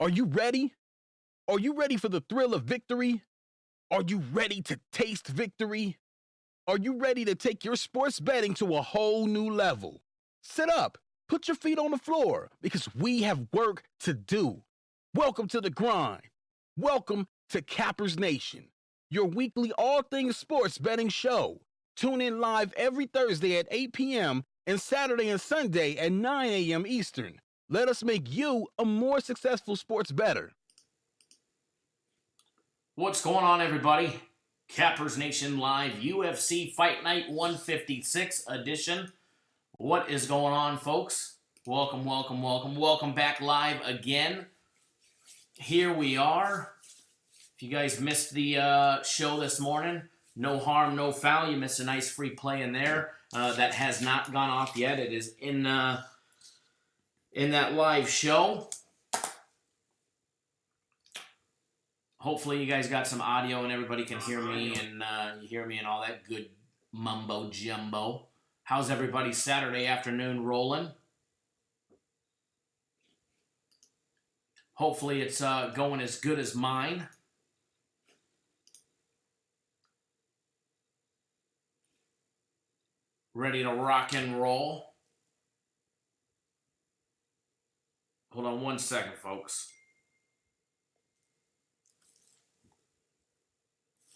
Are you ready? Are you ready for the thrill of victory? Are you ready to taste victory? Are you ready to take your sports betting to a whole new level? Sit up, put your feet on the floor, because we have work to do. Welcome to the grind. Welcome to Cappers Nation, your weekly all things sports betting show. Tune in live every Thursday at 8 p.m. and Saturday and Sunday at 9 a.m. Eastern. Let us make you a more successful sports bettor. What's going on, everybody? Cappers Nation Live UFC Fight Night 156 edition. What is going on, folks? Welcome, welcome, welcome. Welcome back live again. Here we are. If you guys missed the show this morning, no harm, no foul. You missed a nice free play in there. That has not gone off yet. It is in that live show. Hopefully you guys got some audio and everybody can hear me and you hear me and all that good mumbo jumbo. How's everybody's Saturday afternoon rolling? Hopefully it's going as good as mine. Ready to rock and roll. Hold on one second, folks.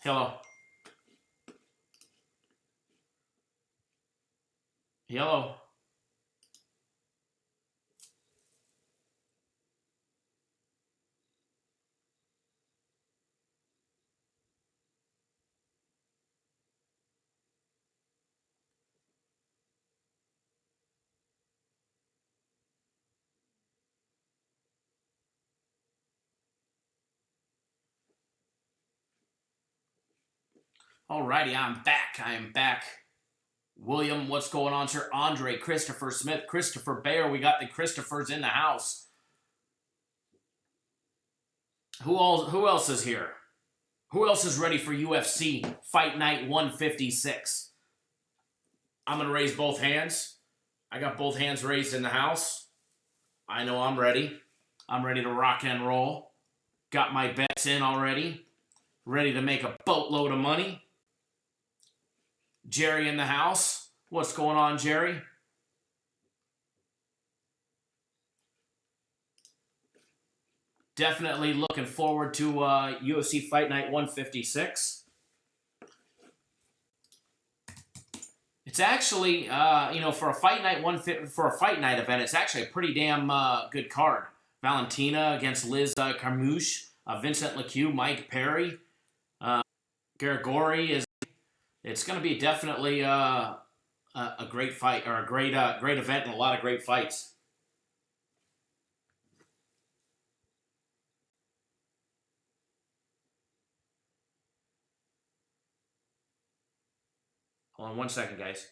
Hello. Hello. Alrighty, I'm back. I am back. William, what's going on, sir? Andre, Christopher Smith, Christopher Bayer. We got the Christophers in the house. Who else is here? Who else is ready for UFC Fight Night 156? I'm going to raise both hands. I got both hands raised in the house. I know I'm ready. I'm ready to rock and roll. Got my bets in already. Ready to make a boatload of money. Jerry in the house. What's going on, Jerry? Definitely looking forward to UFC Fight Night 156. It's actually, for a fight night event, it's actually a pretty damn good card. Valentina against Liz Carmouche, Vincent Lecue, Mike Perry, Garagori is. It's going to be definitely a great fight, or a great event, and a lot of great fights. Hold on one second, guys.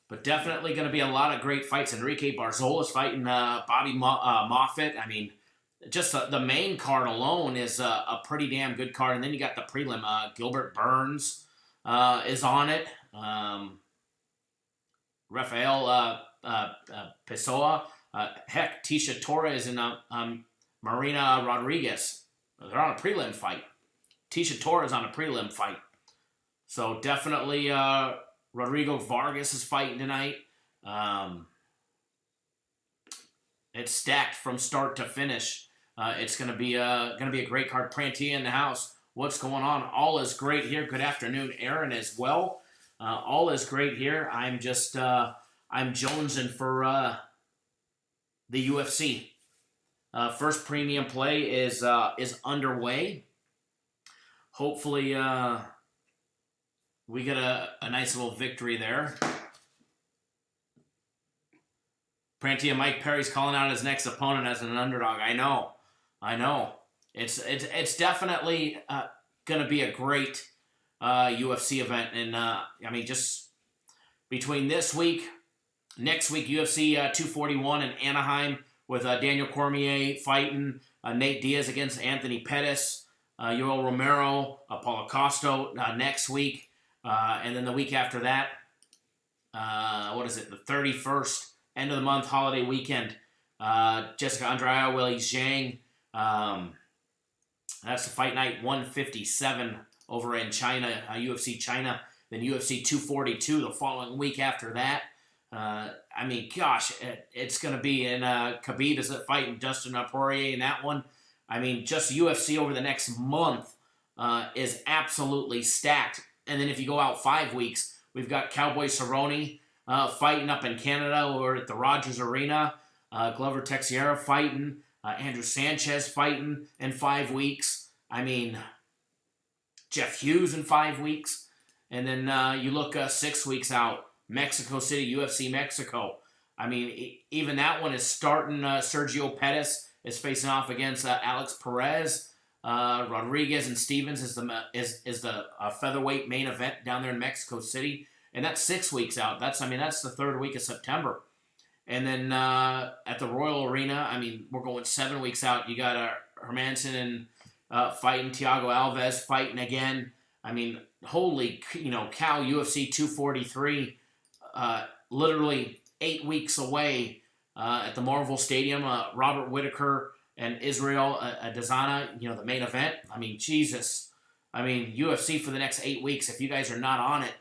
But definitely going to be a lot of great fights. Enrique Barzola's fighting Bobby Moffitt. I mean, just the main card alone is a pretty damn good card. And then you got the prelim. Gilbert Burns is on it. Rafael Pessoa. Heck, Tisha Torres and Marina Rodriguez. They're on a prelim fight. Tisha Torres on a prelim fight. So definitely... Rodrigo Vargas is fighting tonight. It's stacked from start to finish. It's going to be a great card. Prantia in the house. What's going on? All is great here. Good afternoon, Aaron, as well. All is great here. I'm just I'm jonesing for the UFC. First premium play is underway. Hopefully. We get a nice little victory there. Prantia, Mike Perry's calling out his next opponent as an underdog. I know. It's definitely going to be a great UFC event. And, just between this week, next week, UFC 241 in Anaheim with Daniel Cormier fighting Nate Diaz against Anthony Pettis. Yoel Romero, Paulo Costa next week. And then the week after that, what is it, the 31st, end of the month, holiday weekend, Jessica Andrade, Willie Zhang. That's the Fight Night 157 over in China, UFC China. Then UFC 242 the following week after that. I mean, gosh, it's going to be in Khabib is fighting Dustin Poirier in that one. I mean, just UFC over the next month is absolutely stacked. And then if you go out 5 weeks, we've got Cowboy Cerrone fighting up in Canada or at the Rogers Arena. Glover Teixeira fighting. Andrew Sanchez fighting in 5 weeks. I mean, Jeff Hughes in 5 weeks. And then you look 6 weeks out, Mexico City, UFC Mexico. I mean, even that one is starting. Sergio Pettis is facing off against Alex Perez. Rodriguez and Stevens is the featherweight main event down there in Mexico City. And that's 6 weeks out. That's the 3rd week of September. And then at the Royal Arena, I mean, we're going 7 weeks out. You got Hermanson and fighting Thiago Alves fighting again. I mean, holy, cow, UFC 243, literally 8 weeks away at the Marvel Stadium. Robert Whittaker and Israel Adesanya, the main event. I mean, Jesus. I mean, UFC for the next 8 weeks. If you guys are not on it,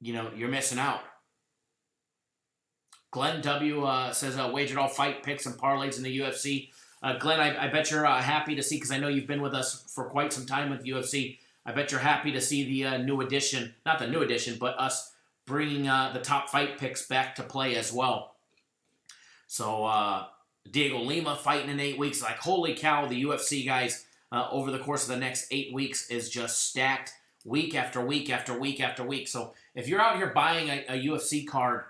you're missing out. Glenn W. Says, wagered all fight picks and parlays in the UFC. Glenn, I bet you're happy to see, because I know you've been with us for quite some time with UFC. I bet you're happy to see the new edition, not the new edition, but us bringing the top fight picks back to play as well. So Diego Lima fighting in 8 weeks. Like, holy cow, the UFC guys over the course of the next 8 weeks is just stacked week after week after week after week. So if you're out here buying a UFC card,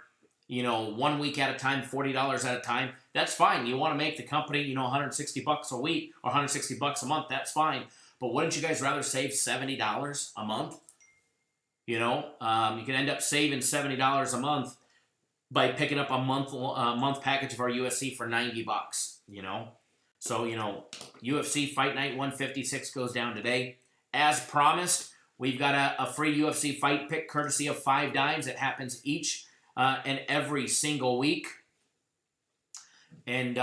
1 week at a time, $40 at a time, that's fine. You want to make the company, $160 a week or $160 a month, that's fine. But wouldn't you guys rather save $70 a month? You can end up saving $70 a month by picking up a month package of our UFC for $90. So UFC Fight Night 156 goes down today. As promised, we've got a free UFC fight pick courtesy of 5 Dimes. It happens each and every single week. And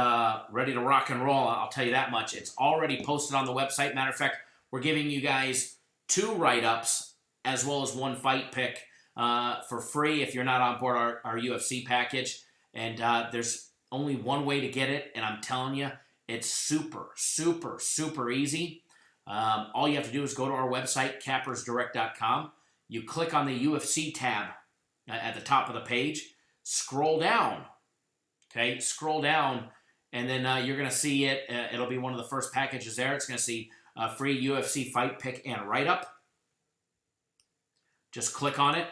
ready to rock and roll, I'll tell you that much. It's already posted on the website. Matter of fact, we're giving you guys 2 write-ups as well as 1 fight pick for free if you're not on board our UFC package. And there's only one way to get it, and I'm telling you, it's super, super, super easy. All you have to do is go to our website, cappersdirect.com. You click on the UFC tab at the top of the page. Scroll down. Okay, scroll down, and then you're going to see it. It'll be one of the first packages there. It's going to see free UFC fight pick and write-up. Just click on it.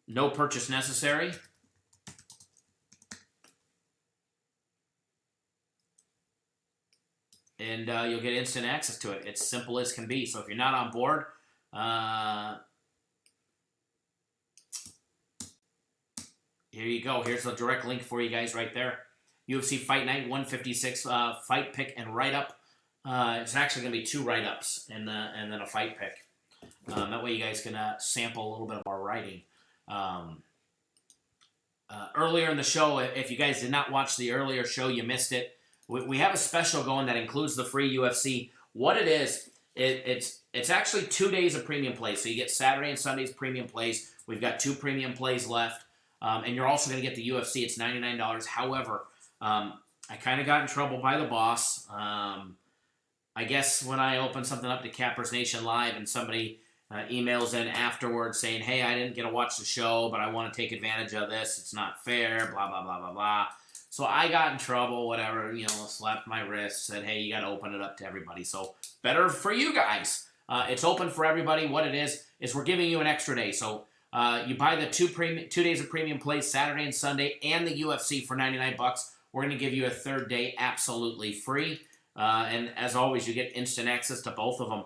No purchase necessary. And you'll get instant access to it. It's simple as can be. So if you're not on board, here you go. Here's the direct link for you guys right there. UFC Fight Night 156 fight pick and write-up. It's actually going to be 2 write-ups and then a fight pick. That way you guys can sample a little bit of our writing. Earlier in the show, if you guys did not watch the earlier show, you missed it. We have a special going that includes the free UFC. What it is, it's actually 2 days of premium plays. So you get Saturday and Sunday's premium plays. We've got 2 premium plays left. And you're also going to get the UFC. It's $99. However, I kind of got in trouble by the boss. I guess when I open something up to Cappers Nation Live and somebody emails in afterwards saying, hey, I didn't get to watch the show, but I want to take advantage of this. It's not fair, blah, blah, blah, blah, blah. So I got in trouble, whatever, slapped my wrist, said, hey, you got to open it up to everybody. So better for you guys. It's open for everybody. What it is we're giving you an extra day. So you buy the 2 days of premium plays, Saturday and Sunday, and the UFC for $99. We're going to give you a 3rd day absolutely free. And as always, you get instant access to both of them.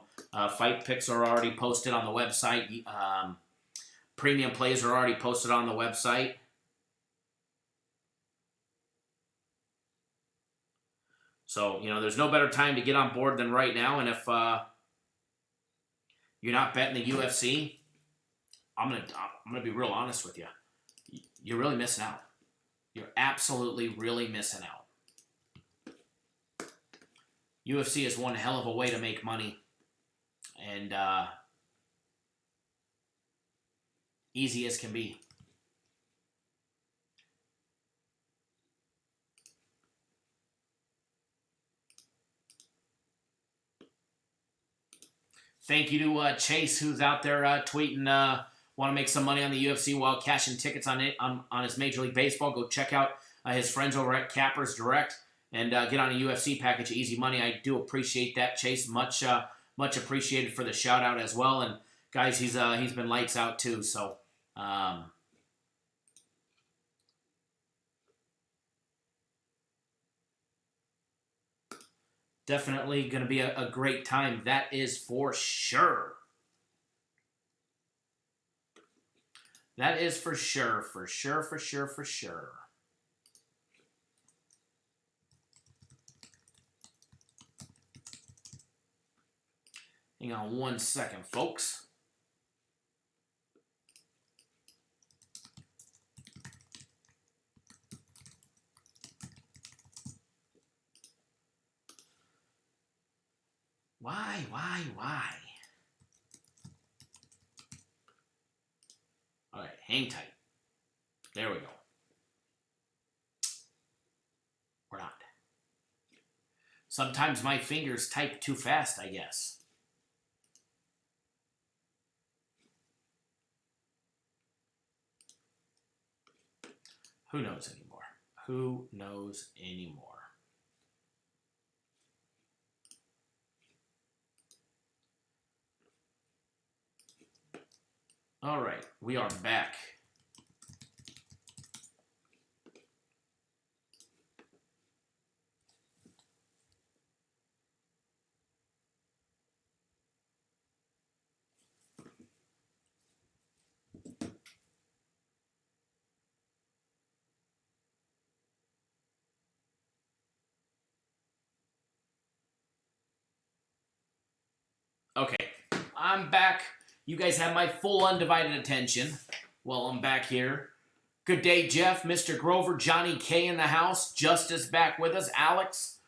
Fight picks are already posted on the website. Premium plays are already posted on the website. So, there's no better time to get on board than right now. And if you're not betting the UFC, I'm gonna be real honest with you. You're really missing out. You're absolutely really missing out. UFC is one hell of a way to make money, and easy as can be. Thank you to Chase, who's out there tweeting, want to make some money on the UFC while cashing tickets on his Major League Baseball. Go check out his friends over at Cappers Direct and get on a UFC package. Easy money. I do appreciate that, Chase. Much appreciated for the shout out as well. And guys, he's been lights out too. So definitely going to be a great time. That is for sure. That is for sure, for sure, for sure, for sure. Hang on one second, folks. Why? All right, hang tight. There we go. We're not. Sometimes my fingers type too fast, I guess. Who knows anymore? Who knows anymore? All right, we are back. Okay, I'm back. You guys have my full undivided attention while I'm back here. Good day, Jeff, Mr. Grover, Johnny K in the house, Justice back with us, Alex.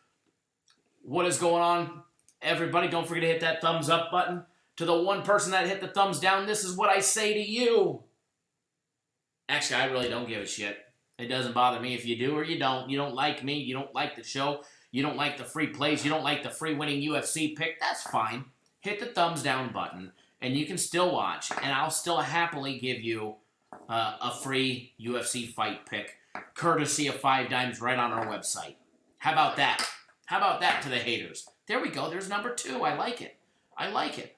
What is going on, everybody? Don't forget to hit that thumbs up button. To the one person that hit the thumbs down, this is what I say to you. Actually, I really don't give a shit. It doesn't bother me if you do or you don't. You don't like me, you don't like the show, you don't like the free plays, you don't like the free winning UFC pick, that's fine. Hit the thumbs down button, and you can still watch, and I'll still happily give you a free UFC fight pick, courtesy of 5 Dimes right on our website. How about that? How about that to the haters? There we go. There's number 2. I like it. I like it.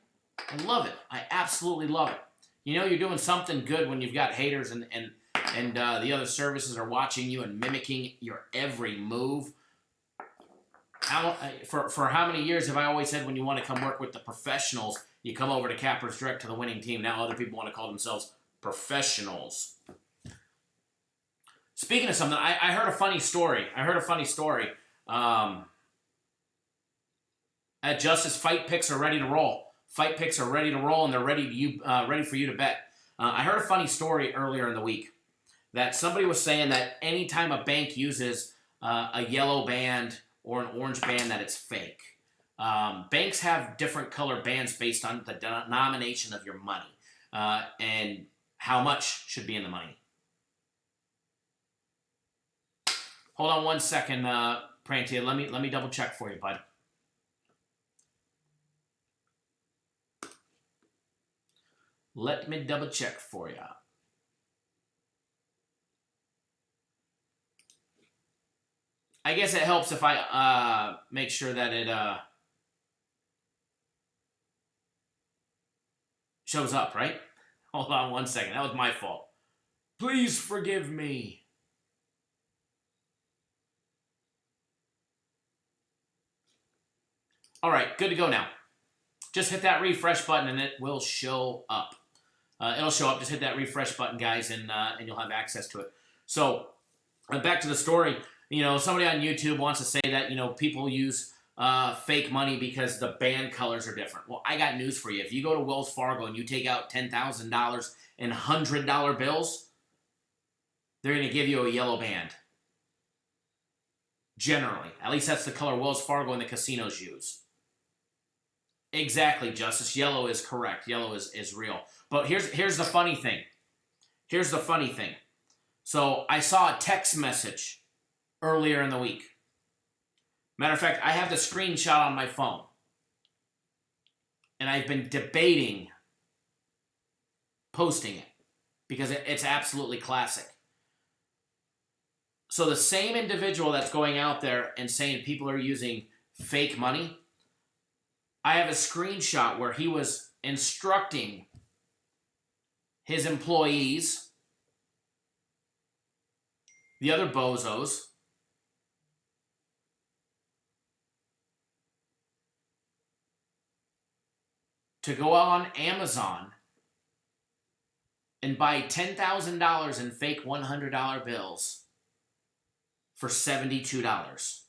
I love it. I absolutely love it. You know you're doing something good when you've got haters and the other services are watching you and mimicking your every move. For how many years have I always said when you want to come work with the professionals, you come over to Cappers Direct to the winning team. Now other people want to call themselves professionals. Speaking of something, I heard a funny story. At Justice, fight picks are ready to roll. Fight picks are ready to roll, and they're ready for you to bet. I heard a funny story earlier in the week that somebody was saying that anytime a bank uses a yellow band or an orange band, that it's fake. Banks have different color bands based on the denomination of your money and how much should be in the money. Hold on one second, Prantia. Let me double check for you, bud. Let me double check for you. I guess it helps if I make sure that it shows up, right? Hold on one second. That was my fault. Please forgive me. All right, good to go now. Just hit that refresh button and it will show up. It'll show up. Just hit that refresh button, guys, and you'll have access to it. So, back to the story. somebody on YouTube wants to say that, people use fake money because the band colors are different. Well, I got news for you. If you go to Wells Fargo and you take out $10,000 in $100 bills, they're going to give you a yellow band. Generally. At least that's the color Wells Fargo and the casinos use. Exactly, Justice. Yellow is correct. Yellow is real. But here's the funny thing. Here's the funny thing. So I saw a text message earlier in the week. Matter of fact, I have the screenshot on my phone. And I've been debating posting it because it's absolutely classic. So the same individual that's going out there and saying people are using fake money, I have a screenshot where he was instructing his employees, the other bozos, to go on Amazon and buy $10,000 in fake $100 bills for $72.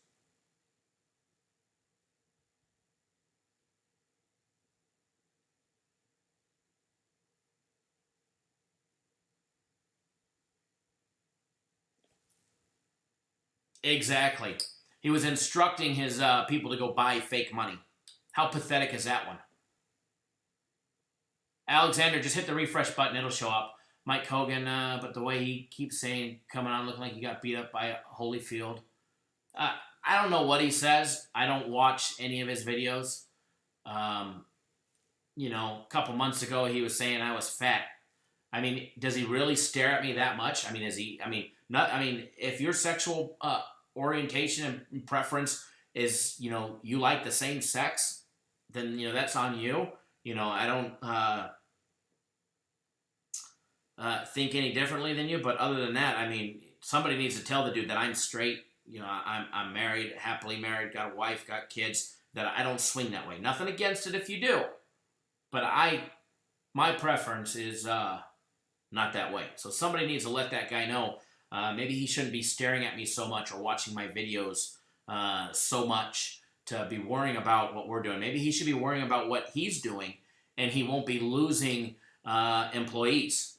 Exactly. He was instructing his people to go buy fake money. How pathetic is that one? Alexander, just hit the refresh button. It'll show up. Mike Hogan, but the way he keeps saying, coming on looking like he got beat up by Holyfield. I don't know what he says. I don't watch any of his videos. A couple months ago, he was saying I was fat. I mean, does he really stare at me that much? I mean, if your sexual orientation and preference is, you like the same sex, then, that's on you. I don't think any differently than you, but other than that, I mean, somebody needs to tell the dude that I'm straight. I'm married, happily married, got a wife, got kids, that I don't swing that way. Nothing against it if you do. But my preference is not that way. So somebody needs to let that guy know. Maybe he shouldn't be staring at me so much or watching my videos so much to be worrying about what we're doing. Maybe he should be worrying about what he's doing, and he won't be losing employees.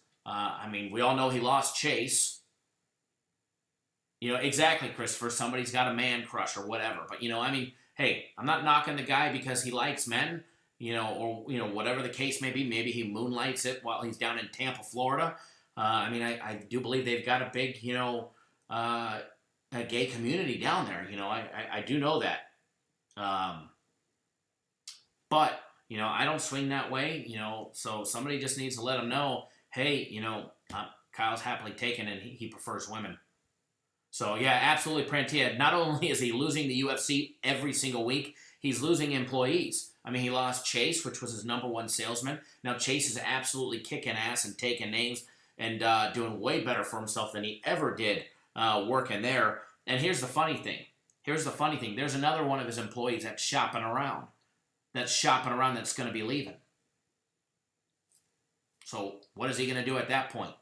We all know he lost Chase. Exactly, Christopher. Somebody's got a man crush or whatever. But, hey, I'm not knocking the guy because he likes men, or, whatever the case may be. Maybe he moonlights it while he's down in Tampa, Florida. I do believe they've got a big, a gay community down there. I do know that. But, I don't swing that way, so somebody just needs to let him know, hey, Kyle's happily taken and he prefers women. So, yeah, absolutely, Prantia. Not only is he losing the UFC every single week, he's losing employees. He lost Chase, which was his number one salesman. Now, Chase is absolutely kicking ass and taking names and doing way better for himself than he ever did working there. And here's the funny thing. There's another one of his employees that's shopping around. That's going to be leaving. So, what is he going to do at that point?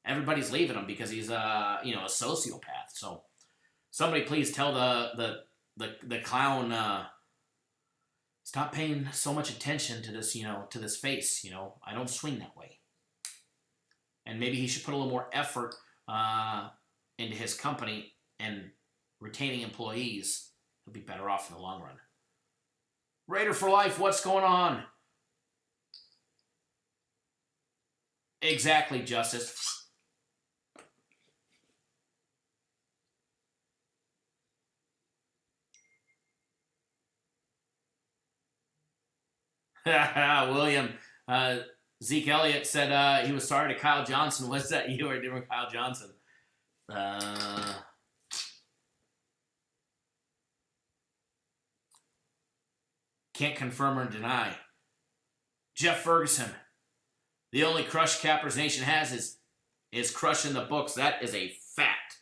Everybody's leaving him because he's a sociopath. So somebody please tell the clown stop paying so much attention to this, to this face. I don't swing that way. And maybe he should put a little more effort into his company and retaining employees. He'll be better off in the long run. Raider for life, what's going on? Exactly, Justice. William, Zeke Elliott said he was sorry to Kyle Johnson. Was that you or a different Kyle Johnson? Can't confirm or deny. Jeff Ferguson, the only crush Cappers Nation has is crushing the books. That is a fact.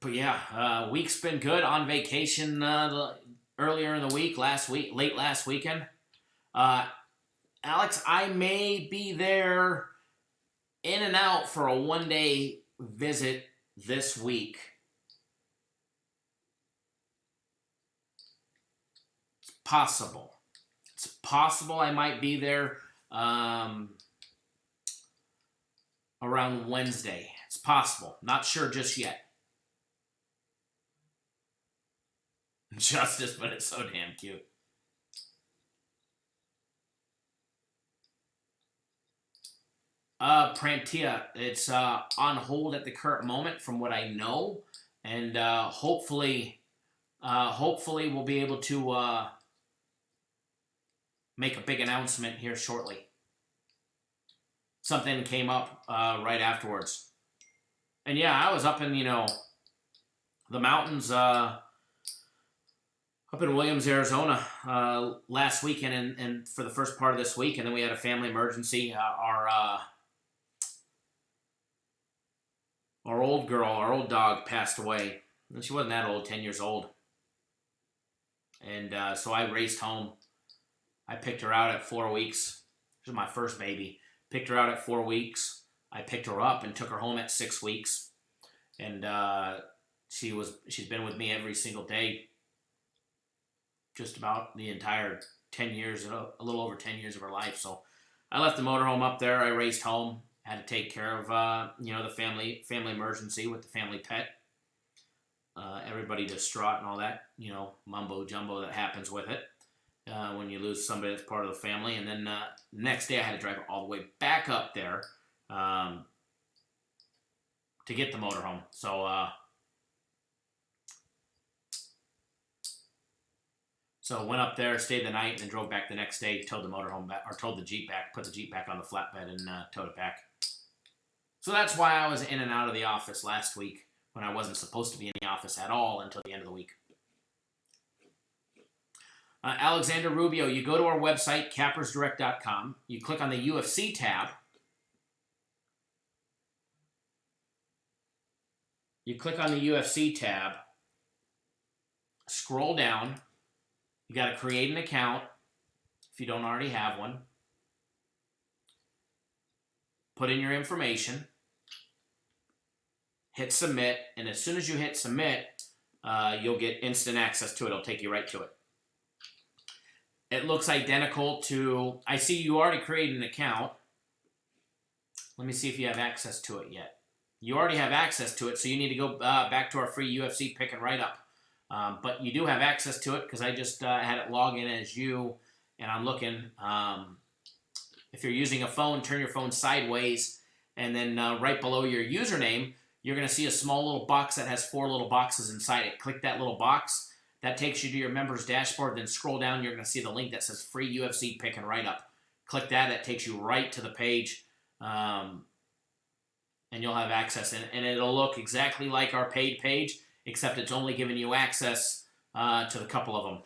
But yeah, week's been good. On vacation earlier in the week, late last weekend. Alex, I may be there in and out for a one-day visit this week. It's possible. It's possible I might be there around Wednesday. It's possible. Not sure just yet. Justice, but it's so damn cute. Prantia, it's on hold at the current moment from what I know. And hopefully we'll be able to make a big announcement here shortly. Something came up right afterwards. And yeah, I was up in, the mountains up in Williams, Arizona last weekend and for the first part of this week. And then we had a family emergency. Our old dog passed away. And she wasn't that old, 10 years old. And so I raced home. I picked her out at 4 weeks. This was my first baby. Picked her out at 4 weeks. I picked her up and took her home at 6 weeks. And she's been with me every single day. Just about the entire 10 years, a little over 10 years of her life. So I left the motorhome up there. I raced home. Had to take care of, the family emergency with the family pet. Everybody distraught and all that, mumbo jumbo that happens with it when you lose somebody that's part of the family. And then next day I had to drive all the way back up there to get the motorhome. So went up there, stayed the night, and then drove back the next day. Towed the motorhome back, or towed the Jeep back. Put the Jeep back on the flatbed and towed it back. So that's why I was in and out of the office last week when I wasn't supposed to be in the office at all until the end of the week. Alexander Rubio, you go to our website, cappersdirect.com. You click on the UFC tab. Scroll down. You got to create an account if you don't already have one. Put in your information. Hit submit, and as soon as you hit submit, you'll get instant access to it. It'll take you right to it. It looks identical to, I see you already created an account. Let me see if you have access to it yet. You already have access to it, so you need to go back to our free UFC pick and write up. But you do have access to it because I just had it log in as you, and I'm looking. If you're using a phone, turn your phone sideways, and then right below your username, you're going to see a small little box that has 4 little boxes inside it. Click that little box. That takes you to your members dashboard. Then scroll down. You're going to see the link that says free UFC pick and write up. Click that. That takes you right to the page, and you'll have access. And it'll look exactly like our paid page, except it's only giving you access to the couple of them.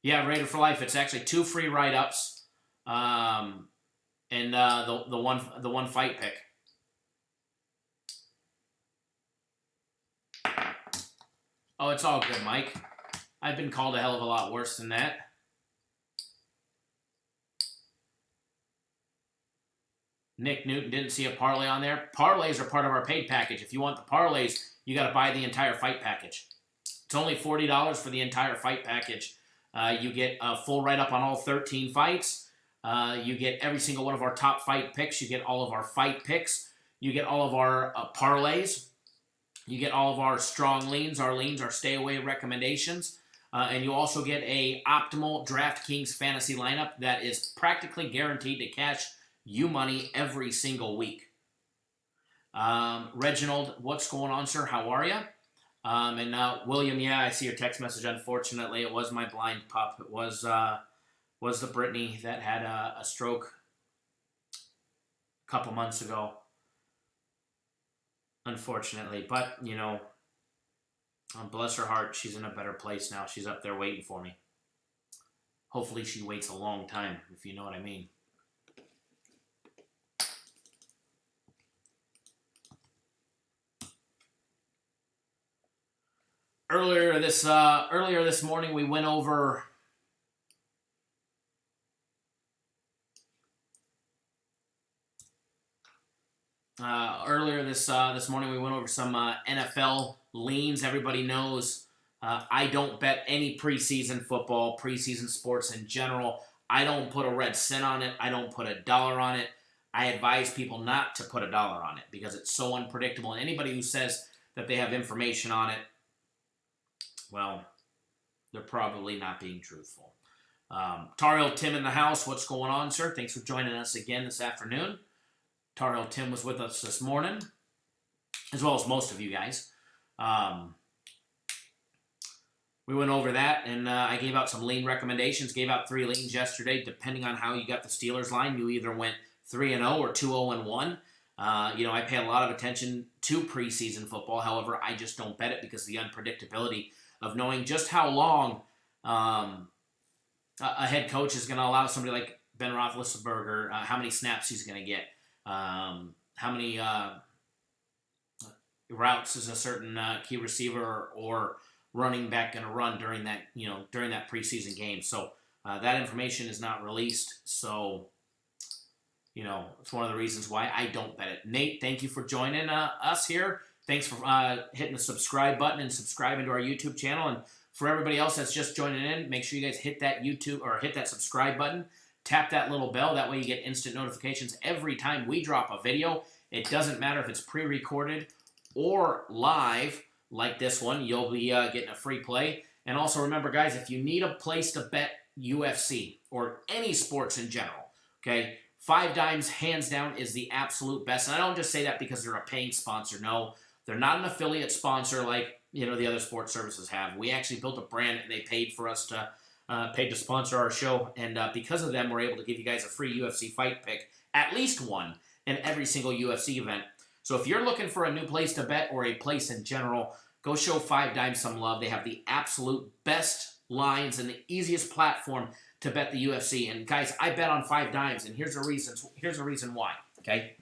Yeah, Raider for Life. It's actually 2 free write-ups, and the one fight pick. Oh, it's all good, Mike. I've been called a hell of a lot worse than that. Nick Newton didn't see a parlay on there. Parlays are part of our paid package. If you want the parlays, you got to buy the entire fight package. It's only $40 for the entire fight package. You get a full write-up on all 13 fights. You get every single one of our top fight picks. You get all of our fight picks. You get all of our parlays. You get all of our strong leans, our stay-away recommendations. And you also get a optimal DraftKings fantasy lineup that is practically guaranteed to cash you money every single week. Reginald, what's going on, sir? How are you? And William, yeah, I see your text message. Unfortunately, it was my blind pup. It was the Brittany that had a stroke a couple months ago. Unfortunately, but bless her heart, she's in a better place now. She's up there waiting for me. Hopefully, she waits a long time, if you know what I mean. Earlier this morning, we went over this morning we went over some NFL leans. Everybody knows I don't bet any preseason football, preseason sports in general. I don't put a red cent on it. I don't put $1 on it. I advise people not to put $1 on it because it's so unpredictable. And anybody who says that they have information on it, well, they're probably not being truthful. Tariel Tim in the house. What's going on, sir? Thanks for joining us again this afternoon. Tariel Tim was with us this morning, as well as most of you guys. We went over that, and I gave out some lean recommendations. Gave out 3 leans yesterday. Depending on how you got the Steelers line, you either went 3-0 or 2-0-1. I pay a lot of attention to preseason football. However, I just don't bet it because of the unpredictability of knowing just how long a head coach is going to allow somebody like Ben Roethlisberger, how many snaps he's going to get, how many routes is a certain key receiver or running back going to run during that preseason game. So that information is not released. So, it's one of the reasons why I don't bet it. Nate, thank you for joining us here. Thanks for hitting the subscribe button and subscribing to our YouTube channel. And for everybody else that's just joining in, make sure you guys hit that hit that subscribe button. Tap that little bell. That way you get instant notifications every time we drop a video. It doesn't matter if it's pre-recorded or live like this one. You'll be getting a free play. And also remember, guys, if you need a place to bet UFC or any sports in general, okay, 5 Dimes, hands down, is the absolute best. And I don't just say that because they're a paying sponsor. No, they're not an affiliate sponsor like the other sports services have. We actually built a brand, and they paid for us to sponsor our show. And because of them, we're able to give you guys a free UFC fight pick, at least one, in every single UFC event. So if you're looking for a new place to bet or a place in general, go show 5 Dimes some love. They have the absolute best lines and the easiest platform to bet the UFC. And guys, I bet on 5 Dimes, and here's a reason why. Okay.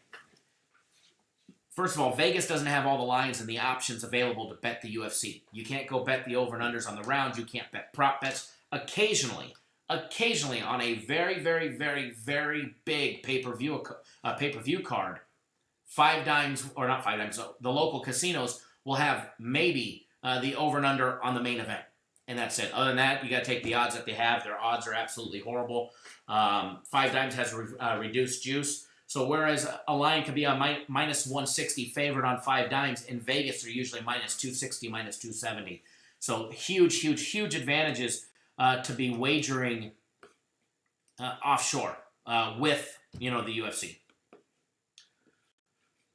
First of all, Vegas doesn't have all the lines and the options available to bet the UFC. You can't go bet the over and unders on the rounds. You can't bet prop bets. Occasionally on a very, very, very, very big pay-per-view card, 5 Dimes, or not 5 Dimes, the local casinos will have maybe the over and under on the main event. And that's it. Other than that, you got to take the odds that they have. Their odds are absolutely horrible. 5 Dimes has reduced juice. So whereas a line could be a minus 160 favorite on 5 Dimes, in Vegas they're usually minus 260, minus 270. So huge advantages to be wagering offshore with the UFC.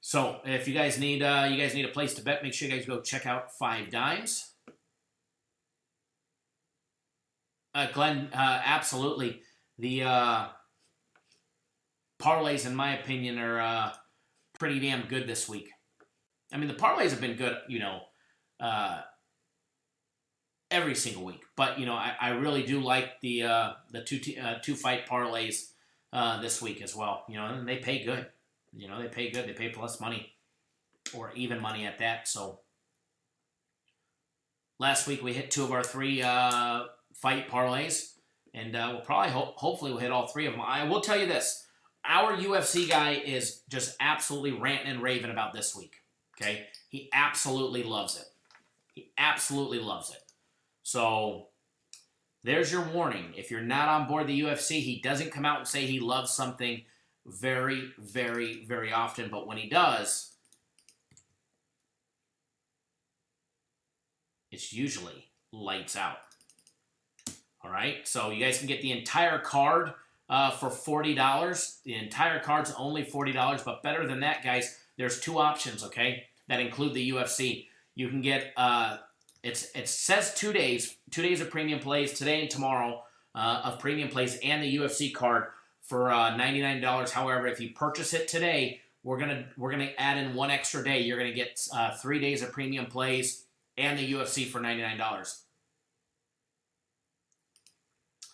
So if you guys need a place to bet, make sure you guys go check out 5 Dimes. Glenn, absolutely. The parlays, in my opinion, are pretty damn good this week. I mean, the parlays have been good, every single week. But I really do like the two fight parlays this week as well. And they pay good. They pay good. They pay plus money, or even money at that. So last week we hit 2 of our 3 fight parlays, and we'll probably hopefully we'll hit all 3 of them. I will tell you this. Our UFC guy is just absolutely ranting and raving about this week. Okay? He absolutely loves it. So there's your warning. If you're not on board the UFC, he doesn't come out and say he loves something very, very, very often. But when he does, it's usually lights out. All right? So you guys can get the entire card for $40. The entire card's only $40, but better than that, guys, there's 2 options, okay, that include the UFC. You can get, it says 2 days of premium plays, today and tomorrow of premium plays, and the UFC card for $99. However, if you purchase it today, we're gonna add in 1 extra day. You're gonna get 3 days of premium plays and the UFC for $99.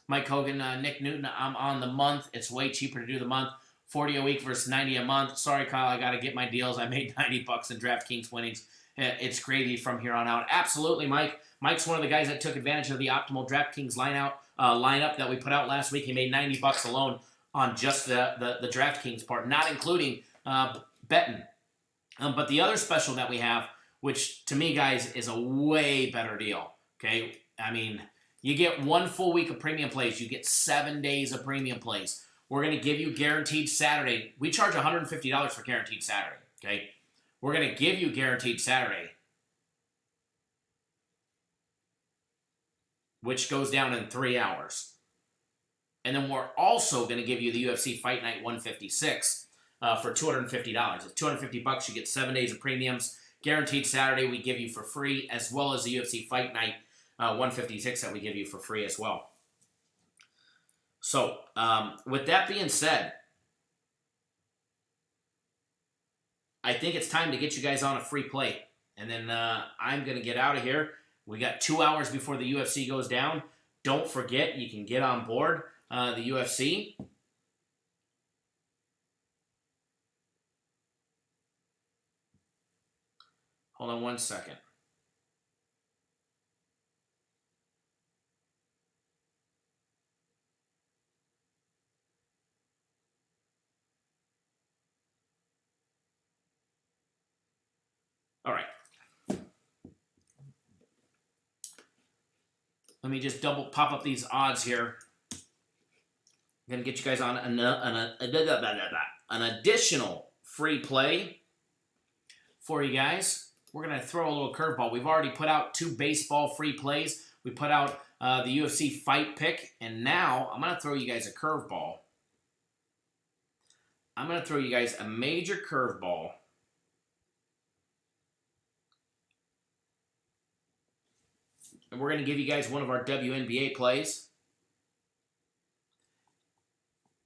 Mike Hogan, Nick Newton, I'm on the month. It's way cheaper to do the month. 40 a week versus 90 a month. Sorry, Kyle, I got to get my deals. I made $90 in DraftKings winnings it's gravy from here on out. Absolutely, Mike. Mike's one of the guys that took advantage of the optimal DraftKings lineup that we put out last week. He made $90 alone on just the DraftKings part, not including betting. But the other special that we have, which to me, guys, is a way better deal. Okay, I mean, you get 1 full week of premium plays. You get 7 days of premium plays. We're going to give you guaranteed Saturday. We charge $150 for guaranteed Saturday. Okay, we're going to give you guaranteed Saturday, which goes down in 3 hours. And then we're also going to give you the UFC Fight Night 156 for $250. It's $250. You get 7 days of premiums. Guaranteed Saturday we give you for free, as well as the UFC Fight Night 156 that we give you for free as well. So, with that being said, I think it's time to get you guys on a free play. And then I'm going to get out of here. We got 2 hours before the UFC goes down. Don't forget, you can get on board the UFC. Hold on 1 second. All right. Let me just pop up these odds here. I'm going to get you guys on an additional free play for you guys. We're going to throw a little curveball. We've already put out 2 baseball free plays. We put out the UFC fight pick, and now I'm going to throw you guys a curveball. I'm going to throw you guys a major curveball. And we're going to give you guys one of our WNBA plays.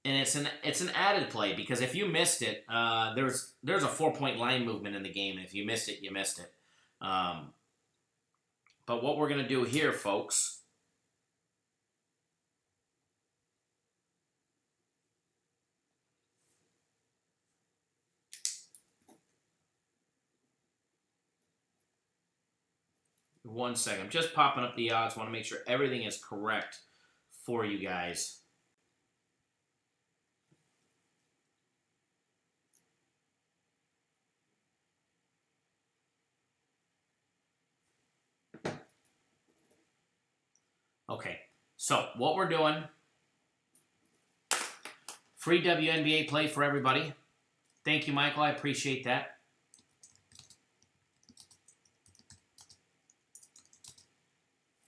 And it's an added play, because if you missed it, there's a 4-point line movement in the game. And if you missed it, you missed it. But what we're going to do here, folks, one second. I'm just popping up the odds. Want to make sure everything is correct for you guys. Okay, so what we're doing, free WNBA play for everybody. Thank you, Michael. I appreciate that.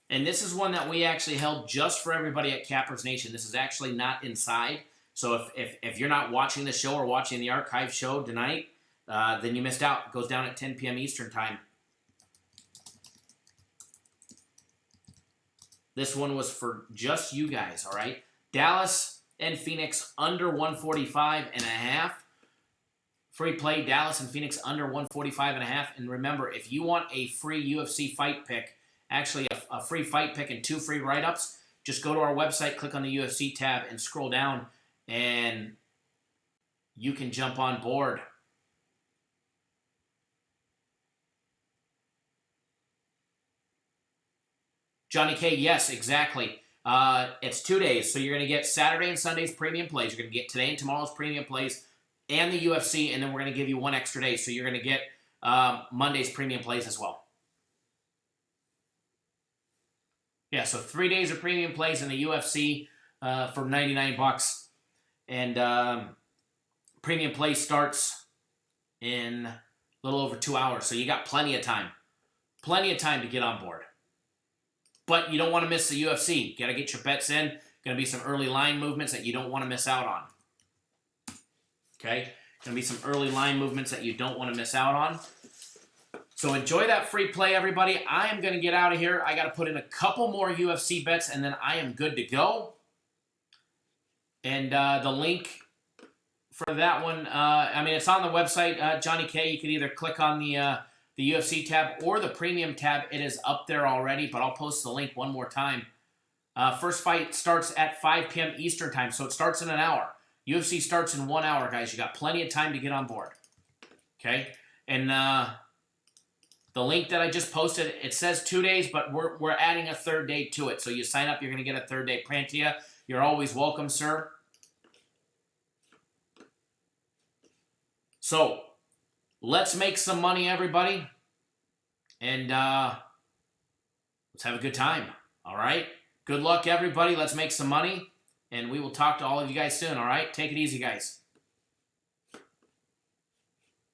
And this is one that we actually held just for everybody at Cappers Nation. This is actually not inside. So if you're not watching the show or watching the archive show tonight, then you missed out. It goes down at 10 p.m. Eastern time. This one was for just you guys, all right? Dallas and Phoenix under 145.5. Free play, Dallas and Phoenix under 145.5. And remember, if you want a free UFC fight pick, actually a free fight pick and 2 free write-ups, just go to our website, click on the UFC tab, and scroll down, and you can jump on board. Johnny K, yes, exactly. It's 2 days, so you're going to get Saturday and Sunday's premium plays. You're going to get today and tomorrow's premium plays and the UFC, and then we're going to give you 1 extra day, so you're going to get Monday's premium plays as well. Yeah, so 3 days of premium plays in the UFC for $99, and premium play starts in a little over 2 hours, so you got plenty of time to get on board. But you don't want to miss the UFC. You got to get your bets in. Going to be some early line movements that you don't want to miss out on. Okay? Going to be some early line movements that you don't want to miss out on. So enjoy that free play, everybody. I am going to get out of here. I got to put in a couple more UFC bets, and then I am good to go. And the link for that one, it's on the website, Johnny K. You can either click on the UFC tab or the premium tab. It is up there already, but I'll post the link one more time. First fight starts at 5 p.m. Eastern time, so it starts in an hour. UFC starts in 1 hour, guys. You got plenty of time to get on board. Okay? And The link that I just posted, it says 2 days, but we're adding a third day to it. So you sign up, you're going to get a third day plan to you. You're always welcome, sir. So let's make some money, everybody. And let's have a good time. All right? Good luck, everybody. Let's make some money. And we will talk to all of you guys soon. All right? Take it easy, guys.